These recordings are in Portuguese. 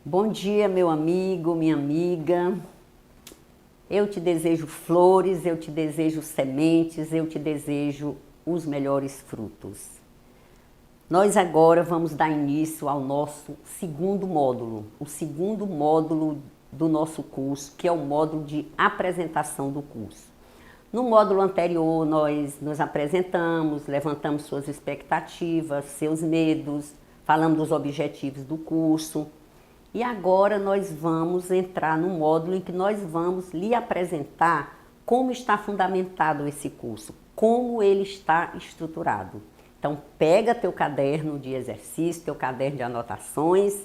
Bom dia, meu amigo, minha amiga. Eu te desejo flores, eu te desejo sementes, eu te desejo os melhores frutos. Nós agora vamos dar início ao nosso segundo módulo, o segundo módulo do nosso curso, que é o módulo de apresentação do curso. No módulo anterior, nós nos apresentamos, levantamos suas expectativas, seus medos, falamos dos objetivos do curso. E agora nós vamos entrar no módulo em que nós vamos lhe apresentar como está fundamentado esse curso, como ele está estruturado. Então pega teu caderno de exercício, teu caderno de anotações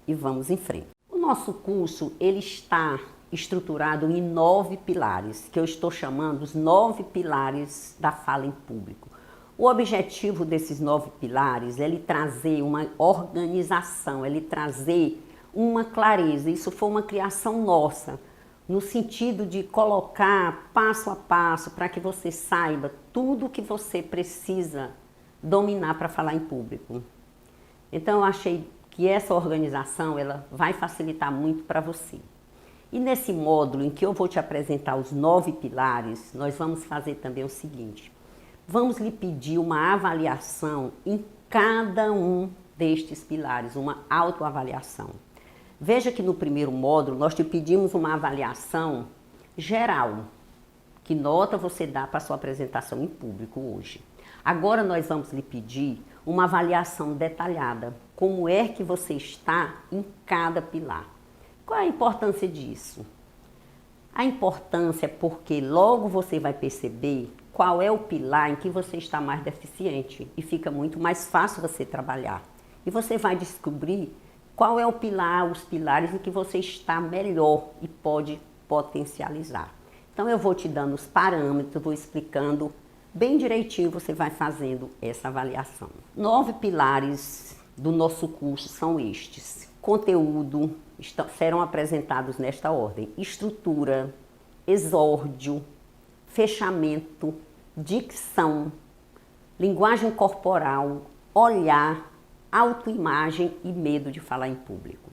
e vamos em frente. O nosso curso ele está estruturado em 9 pilares, que eu estou chamando os 9 pilares da fala em público. O objetivo desses 9 pilares é lhe trazer uma organização, é lhe trazer uma clareza. Isso foi uma criação nossa, no sentido de colocar passo a passo para que você saiba tudo o que você precisa dominar para falar em público. Então eu achei que essa organização ela vai facilitar muito para você. E nesse módulo em que eu vou te apresentar os 9 pilares, nós vamos fazer também o seguinte: vamos lhe pedir uma avaliação em cada um destes pilares, uma autoavaliação. Veja que no primeiro módulo nós te pedimos uma avaliação geral. Que nota você dá para a sua apresentação em público hoje? Agora nós vamos lhe pedir uma avaliação detalhada. Como é que você está em cada pilar? Qual é a importância disso? A importância é porque logo você vai perceber qual é o pilar em que você está mais deficiente e fica muito mais fácil você trabalhar. E você vai descobrir qual é o pilar, os pilares em que você está melhor e pode potencializar. Então eu vou te dando os parâmetros, vou explicando bem direitinho, você vai fazendo essa avaliação. 9 pilares do nosso curso são estes: conteúdo, serão apresentados nesta ordem: estrutura, exórdio, fechamento, dicção, linguagem corporal, olhar, autoimagem e medo de falar em público.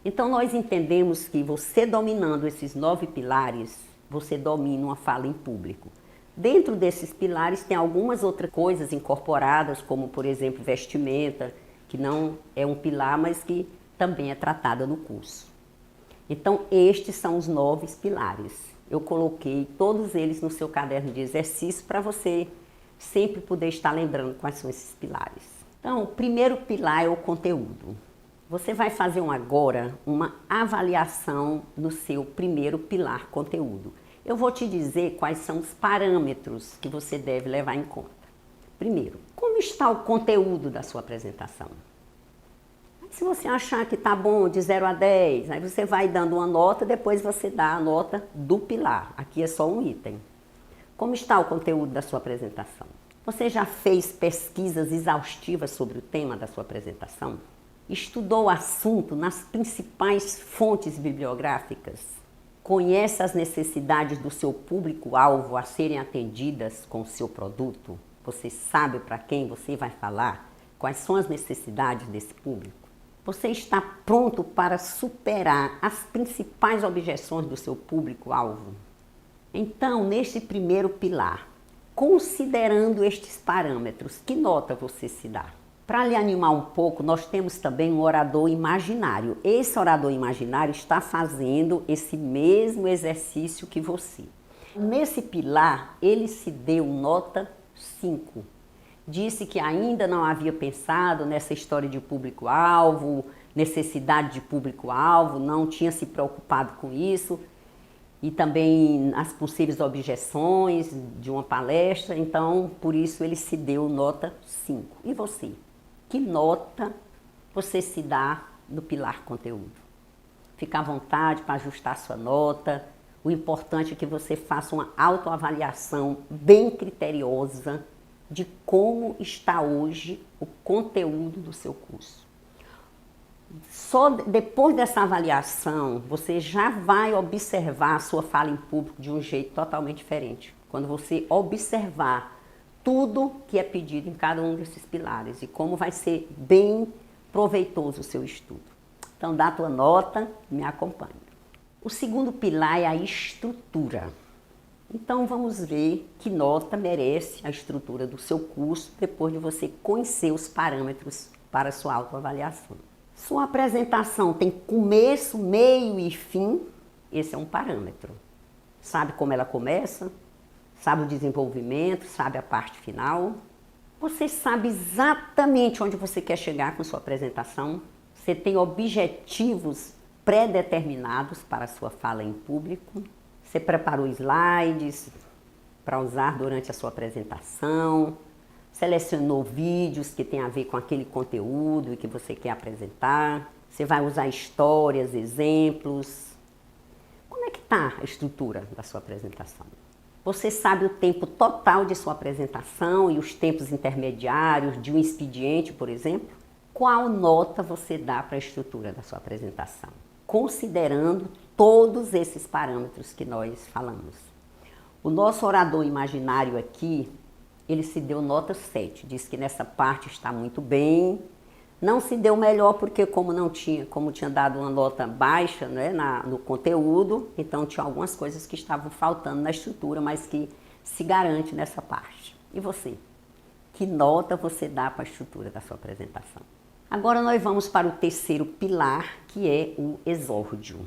Então nós entendemos que você dominando esses 9 pilares, você domina uma fala em público. Dentro desses pilares tem algumas outras coisas incorporadas, como por exemplo vestimenta, que não é um pilar, mas que também é tratada no curso. Então estes são os 9 pilares. Eu coloquei todos eles no seu caderno de exercício para você sempre poder estar lembrando quais são esses pilares. Então, o primeiro pilar é o conteúdo. Você vai fazer agora uma avaliação no seu primeiro pilar, conteúdo. Eu vou te dizer quais são os parâmetros que você deve levar em conta. Primeiro, como está o conteúdo da sua apresentação? Se você achar que está bom, de 0 a 10, aí você vai dando uma nota, depois você dá a nota do pilar. Aqui é só um item. Como está o conteúdo da sua apresentação? Você já fez pesquisas exaustivas sobre o tema da sua apresentação? Estudou o assunto nas principais fontes bibliográficas? Conhece as necessidades do seu público-alvo a serem atendidas com o seu produto? Você sabe para quem você vai falar? Quais são as necessidades desse público? Você está pronto para superar as principais objeções do seu público-alvo? Então, neste primeiro pilar, considerando estes parâmetros, que nota você se dá? Para lhe animar um pouco, nós temos também um orador imaginário. Esse orador imaginário está fazendo esse mesmo exercício que você. Nesse pilar, ele se deu nota 5. Disse que ainda não havia pensado nessa história de público-alvo, necessidade de público-alvo, não tinha se preocupado com isso. E também as possíveis objeções de uma palestra, então por isso ele se deu nota 5. E você? Que nota você se dá no pilar conteúdo? Fica à vontade para ajustar a sua nota. O importante é que você faça uma autoavaliação bem criteriosa de como está hoje o conteúdo do seu curso. Só depois dessa avaliação, você já vai observar a sua fala em público de um jeito totalmente diferente. Quando você observar tudo que é pedido em cada um desses pilares e como vai ser bem proveitoso o seu estudo. Então dá a tua nota e me acompanha. O segundo pilar é a estrutura. Então vamos ver que nota merece a estrutura do seu curso depois de você conhecer os parâmetros para a sua autoavaliação. Sua apresentação tem começo, meio e fim, esse é um parâmetro. Sabe como ela começa? Sabe o desenvolvimento? Sabe a parte final? Você sabe exatamente onde você quer chegar com sua apresentação? Você tem objetivos pré-determinados para a sua fala em público? Você preparou slides para usar durante a sua apresentação? Selecionou vídeos que tem a ver com aquele conteúdo e que você quer apresentar? Você vai usar histórias, exemplos? Como é que está a estrutura da sua apresentação? Você sabe o tempo total de sua apresentação e os tempos intermediários de um expediente, por exemplo? Qual nota você dá para a estrutura da sua apresentação? Considerando todos esses parâmetros que nós falamos. O nosso orador imaginário aqui, ele se deu nota 7, diz que nessa parte está muito bem. Não se deu melhor porque como tinha dado uma nota baixa, né, no conteúdo, então tinha algumas coisas que estavam faltando na estrutura, mas que se garante nessa parte. E você? Que nota você dá para a estrutura da sua apresentação? Agora nós vamos para o terceiro pilar, que é o exórdio.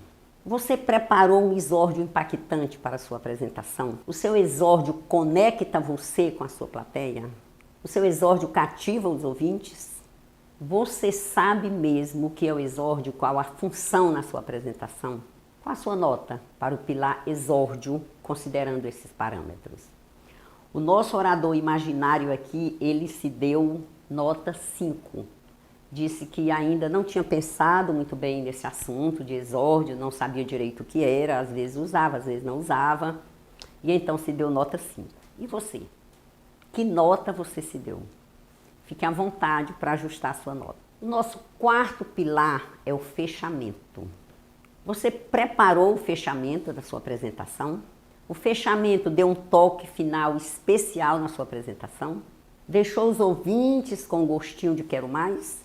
Você preparou um exórdio impactante para a sua apresentação? O seu exórdio conecta você com a sua plateia? O seu exórdio cativa os ouvintes? Você sabe mesmo o que é o exórdio, qual a função na sua apresentação? Qual a sua nota para o pilar exórdio, considerando esses parâmetros? O nosso orador imaginário aqui, ele se deu nota 5. Disse que ainda não tinha pensado muito bem nesse assunto de exórdio, não sabia direito o que era, às vezes usava, às vezes não usava, e então se deu nota 5. E você? Que nota você se deu? Fique à vontade para ajustar a sua nota. O nosso quarto pilar é o fechamento. Você preparou o fechamento da sua apresentação? O fechamento deu um toque final especial na sua apresentação? Deixou os ouvintes com gostinho de quero mais?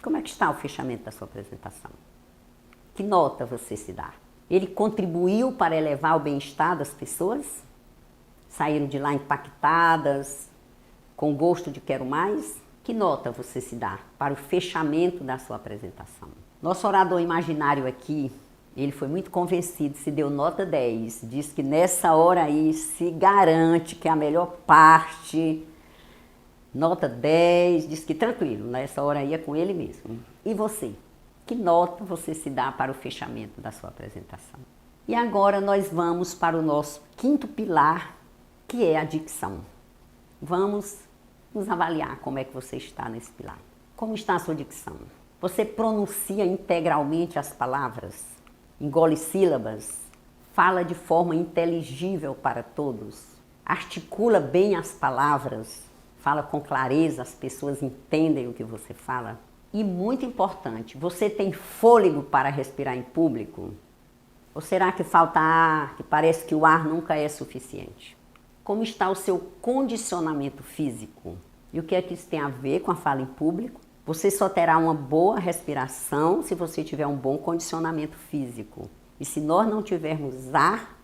Como é que está o fechamento da sua apresentação? Que nota você se dá? Ele contribuiu para elevar o bem-estar das pessoas? Saíram de lá impactadas, com gosto de quero mais? Que nota você se dá para o fechamento da sua apresentação? Nosso orador imaginário aqui, ele foi muito convencido, se deu nota 10. Diz que nessa hora aí se garante que é a melhor parte. Nota 10, diz que tranquilo, nessa hora aí é com ele mesmo. E você? Que nota você se dá para o fechamento da sua apresentação? E agora nós vamos para o nosso quinto pilar, que é a dicção. Vamos nos avaliar como é que você está nesse pilar. Como está a sua dicção? Você pronuncia integralmente as palavras? Engole sílabas? Fala de forma inteligível para todos? Articula bem as palavras? Fala com clareza, as pessoas entendem o que você fala? E muito importante, você tem fôlego para respirar em público? Ou será que falta ar, que parece que o ar nunca é suficiente? Como está o seu condicionamento físico? E o que é que isso tem a ver com a fala em público? Você só terá uma boa respiração se você tiver um bom condicionamento físico. E se nós não tivermos ar,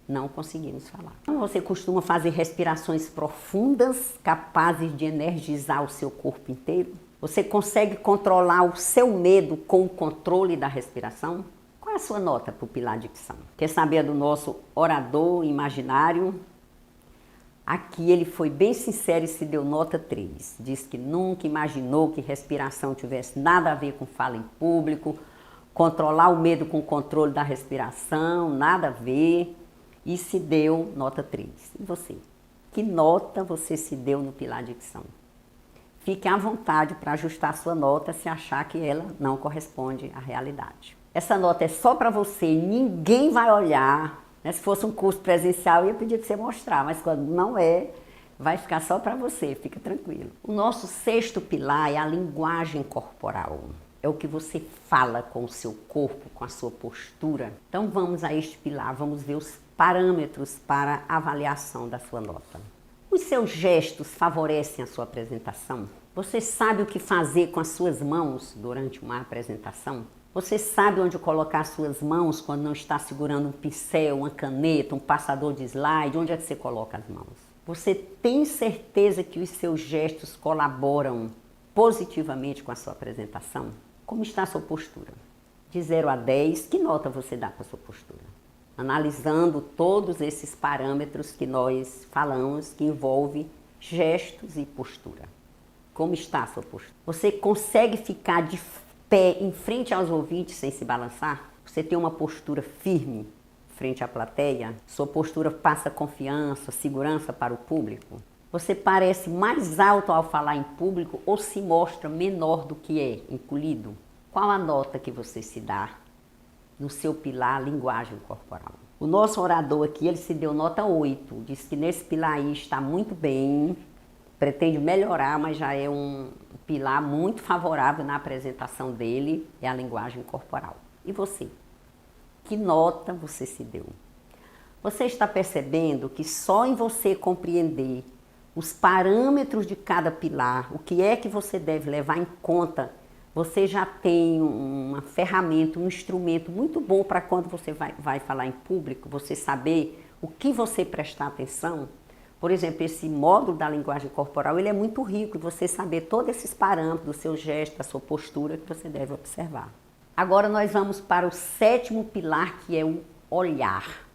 não conseguimos falar. Então, você costuma fazer respirações profundas, capazes de energizar o seu corpo inteiro? Você consegue controlar o seu medo com o controle da respiração? Qual é a sua nota para o pilar dicção? Quer saber do nosso orador imaginário? Aqui ele foi bem sincero e se deu nota 3. Diz que nunca imaginou que respiração tivesse nada a ver com fala em público, controlar o medo com o controle da respiração, nada a ver. E se deu nota 3. E você? Que nota você se deu no pilar dicção? Fique à vontade para ajustar a sua nota se achar que ela não corresponde à realidade. Essa nota é só para você, ninguém vai olhar. Né? Se fosse um curso presencial, eu ia pedir para você mostrar, mas quando não é, vai ficar só para você, fica tranquilo. O nosso sexto pilar é a linguagem corporal. É o que você fala com o seu corpo, com a sua postura. Então vamos a este pilar, vamos ver os parâmetros para avaliação da sua nota. Os seus gestos favorecem a sua apresentação? Você sabe o que fazer com as suas mãos durante uma apresentação? Você sabe onde colocar suas mãos quando não está segurando um pincel, uma caneta, um passador de slide? Onde é que você coloca as mãos? Você tem certeza que os seus gestos colaboram positivamente com a sua apresentação? Como está a sua postura? De 0 a 10, que nota você dá para a sua postura? Analisando todos esses parâmetros que nós falamos, que envolvem gestos e postura. Como está a sua postura? Você consegue ficar de pé em frente aos ouvintes sem se balançar? Você tem uma postura firme frente à plateia? Sua postura passa confiança, segurança para o público? Você parece mais alto ao falar em público ou se mostra menor do que é, encolhido? Qual a nota que você se dá no seu pilar linguagem corporal? O nosso orador aqui, ele se deu nota 8, diz que nesse pilar aí está muito bem, pretende melhorar, mas já é um pilar muito favorável na apresentação dele, é a linguagem corporal. E você? Que nota você se deu? Você está percebendo que só em você compreender os parâmetros de cada pilar, o que é que você deve levar em conta, você já tem uma ferramenta, um instrumento muito bom para quando você vai falar em público, você saber o que você prestar atenção. Por exemplo, esse módulo da linguagem corporal, ele é muito rico, e você saber todos esses parâmetros do seu gesto, da sua postura, que você deve observar. Agora nós vamos para o 7º pilar, que é o olhar.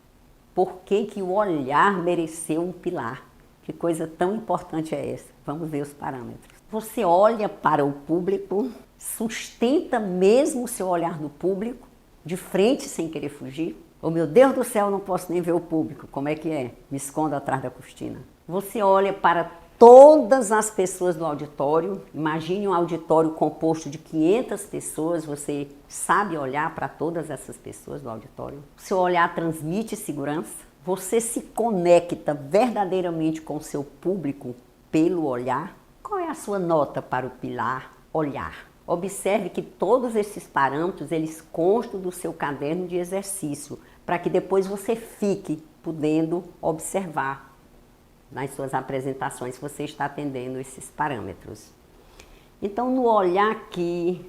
Por que que o olhar mereceu um pilar? Que coisa tão importante é essa? Vamos ver os parâmetros. Você olha para o público, sustenta mesmo o seu olhar no público, de frente sem querer fugir. Oh, meu Deus do céu, não posso nem ver o público. Como é que é? Me escondo atrás da cortina. Você olha para todas as pessoas do auditório. Imagine um auditório composto de 500 pessoas. Você sabe olhar para todas essas pessoas do auditório? O seu olhar transmite segurança? Você se conecta verdadeiramente com o seu público pelo olhar? Qual é a sua nota para o pilar olhar? Observe que todos esses parâmetros, eles constam do seu caderno de exercício, para que depois você fique podendo observar nas suas apresentações se você está atendendo esses parâmetros. Então, no olhar aqui,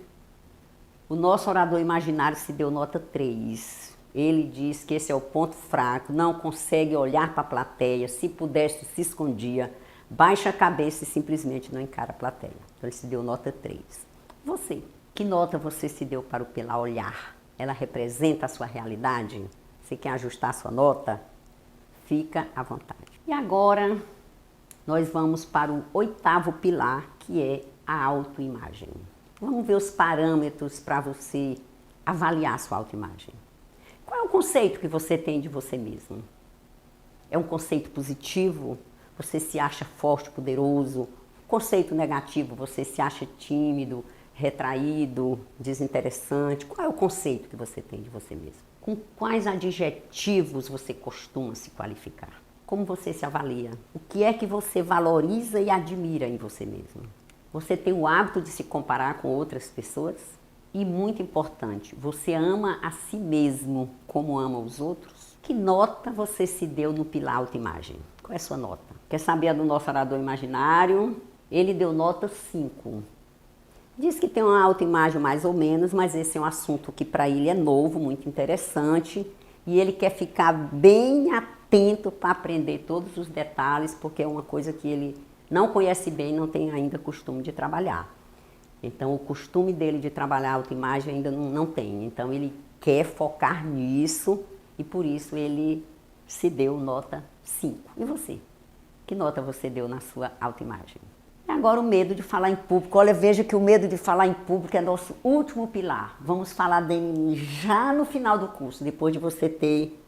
o nosso orador imaginário se deu nota 3. Ele diz que esse é o ponto fraco, não consegue olhar para a plateia, se pudesse se escondia, baixa a cabeça e simplesmente não encara a plateia. Então, ele se deu nota 3. Você, que nota você se deu para o pilar olhar? Ela representa a sua realidade? Você quer ajustar a sua nota? Fica à vontade. E agora, nós vamos para o 8º pilar, que é a autoimagem. Vamos ver os parâmetros para você avaliar a sua autoimagem. Qual é o conceito que você tem de você mesmo? É um conceito positivo? Você se acha forte, poderoso? Conceito negativo, você se acha tímido, retraído, desinteressante? Qual é o conceito que você tem de você mesmo? Com quais adjetivos você costuma se qualificar? Como você se avalia? O que é que você valoriza e admira em você mesmo? Você tem o hábito de se comparar com outras pessoas? E muito importante, você ama a si mesmo como ama os outros? Que nota você se deu no pilar autoimagem? Qual é a sua nota? Quer saber a do nosso orador imaginário? Ele deu nota 5. Diz que tem uma autoimagem mais ou menos, mas esse é um assunto que para ele é novo, muito interessante. E ele quer ficar bem atento para aprender todos os detalhes, porque é uma coisa que ele não conhece bem, não tem ainda costume de trabalhar. Então, o costume dele de trabalhar a autoimagem ainda não tem. Então, ele quer focar nisso e por isso ele se deu nota 5. E você? Que nota você deu na sua autoimagem? E agora o medo de falar em público. Olha, veja que o medo de falar em público é nosso último pilar. Vamos falar dele já no final do curso, depois de você ter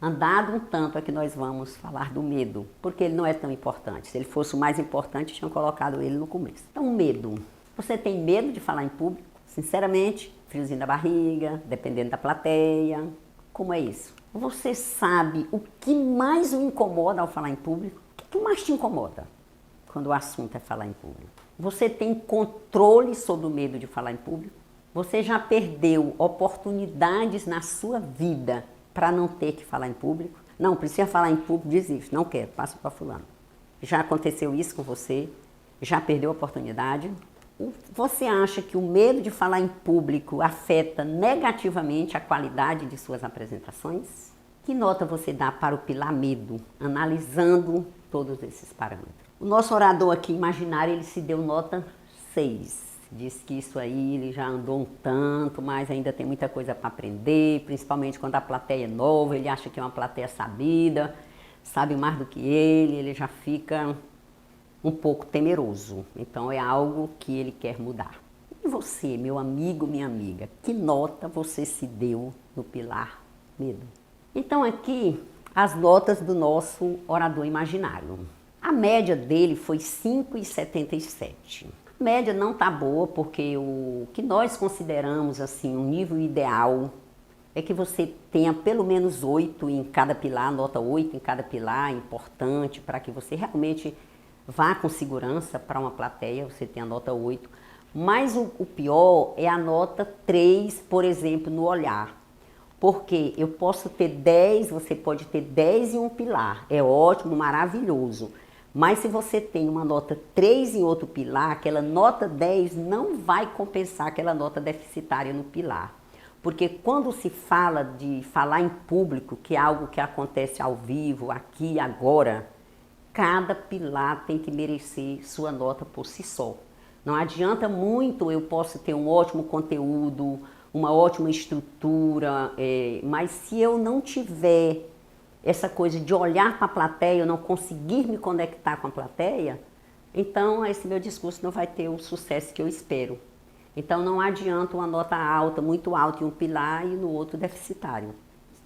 andado um tanto, é que nós vamos falar do medo, porque ele não é tão importante. Se ele fosse o mais importante, tinham colocado ele no começo. Então, medo. Você tem medo de falar em público? Sinceramente, friozinho da barriga, dependendo da plateia. Como é isso? Você sabe o que mais o incomoda ao falar em público? O que mais te incomoda quando o assunto é falar em público? Você tem controle sobre o medo de falar em público? Você já perdeu oportunidades na sua vida para não ter que falar em público? Não, precisa falar em público, desiste, não quero, passa para fulano. Já aconteceu isso com você? Já perdeu a oportunidade? Você acha que o medo de falar em público afeta negativamente a qualidade de suas apresentações? Que nota você dá para o pilar medo, analisando todos esses parâmetros? O nosso orador aqui imaginário, ele se deu nota 6. Diz que isso aí ele já andou um tanto, mas ainda tem muita coisa para aprender, principalmente quando a plateia é nova, ele acha que é uma plateia sabida, sabe mais do que ele já fica um pouco temeroso. Então é algo que ele quer mudar. E você, meu amigo, minha amiga, que nota você se deu no pilar medo? Então aqui as notas do nosso orador imaginário. A média dele foi 5,77. A média não tá boa porque o que nós consideramos assim um nível ideal é que você tenha pelo menos 8 em cada pilar, nota 8 em cada pilar, importante para que você realmente vá com segurança para uma plateia, você tem a nota 8. Mas o pior é a nota 3, por exemplo, no olhar. Porque eu posso ter 10, você pode ter 10 em um pilar, é ótimo, maravilhoso. Mas se você tem uma nota 3 em outro pilar, aquela nota 10 não vai compensar aquela nota deficitária no pilar. Porque quando se fala de falar em público, que é algo que acontece ao vivo, aqui e agora, cada pilar tem que merecer sua nota por si só. Não adianta muito, eu posso ter um ótimo conteúdo, uma ótima estrutura, mas se eu não tiver essa coisa de olhar para a plateia, eu não conseguir me conectar com a plateia, então esse meu discurso não vai ter o sucesso que eu espero. Então não adianta uma nota alta, muito alta em um pilar e no outro deficitário.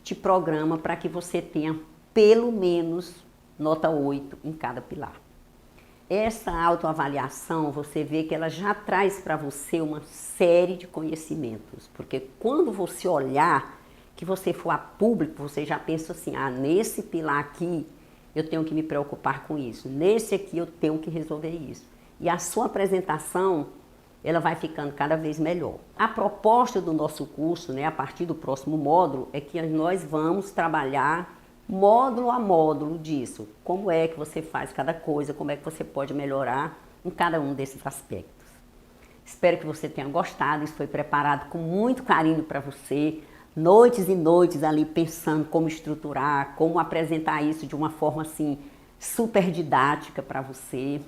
Te programa para que você tenha pelo menos nota 8 em cada pilar. Essa autoavaliação, você vê que ela já traz para você uma série de conhecimentos, porque quando você olhar, que você for a público, você já pensa assim, nesse pilar aqui eu tenho que me preocupar com isso, nesse aqui eu tenho que resolver isso. E a sua apresentação, ela vai ficando cada vez melhor. A proposta do nosso curso, a partir do próximo módulo, é que nós vamos trabalhar módulo a módulo disso. Como é que você faz cada coisa, como é que você pode melhorar em cada um desses aspectos. Espero que você tenha gostado, isso foi preparado com muito carinho para você, noites e noites ali pensando como estruturar, como apresentar isso de uma forma assim super didática para você.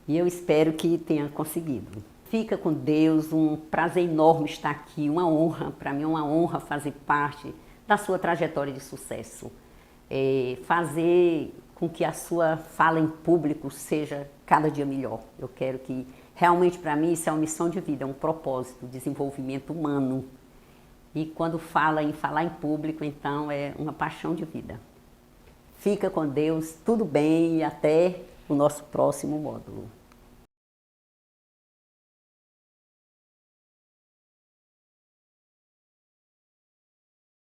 E eu espero que tenha conseguido. Fica com Deus, um prazer enorme estar aqui, uma honra, para mim é uma honra fazer parte da sua trajetória de sucesso. Fazer com que a sua fala em público seja cada dia melhor. Eu quero que, realmente para mim, isso é uma missão de vida, é um propósito, desenvolvimento humano. E quando fala em falar em público, então é uma paixão de vida. Fica com Deus, tudo bem e até o nosso próximo módulo.